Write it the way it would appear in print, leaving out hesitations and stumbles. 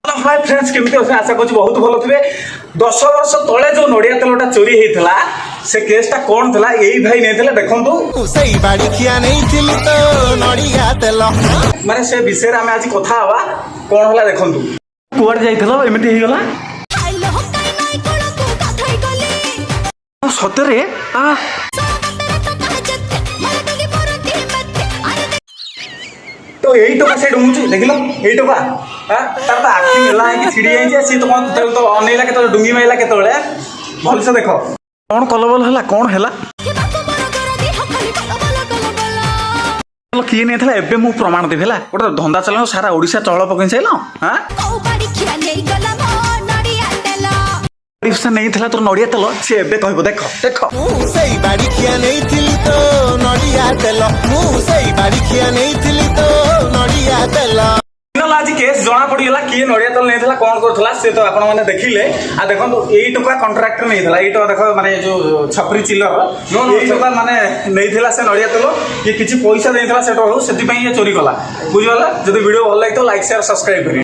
Hi friends केमती अच्छे आशा करूँ बहुत भल थे 10 वर्ष तले जो नड़िया तेलटा चोरी होता से केसटा कौन था यही भाई नहीं देखु माने से विषय आम आज कथा हवा कौन है देखु कुआड़े जामती होगा सतरे तो यही टोका से डुंगुची देख लो यही टोका तार तो आखि मेला है छिड़ी जाइए सी तुम तो अनेला के डुंगी माइला के भल से देख कौन कलबल है कौन है किए नहीं एबे मु प्रमाण देवी है गोटे धंदा चल सारा ओडिशा चल पकई साइल नहीं था तोर नड़िया तेल सी एबे कह देख देख आज केस जना पड़गला किए नड़िया तेल नहीं कौन करा सी तो आपने देखिले आ देखो यही टोका कंट्राक्टर नहीं था ये देख माने जो छपरी चिल्लर यही टोका माने नहीं से नड़िया तेल ये किसी पैसा नहीं से चोरी कला बुझे जब वीडियो भल लगे तो लाइक शेयर सब्सक्राइब करें।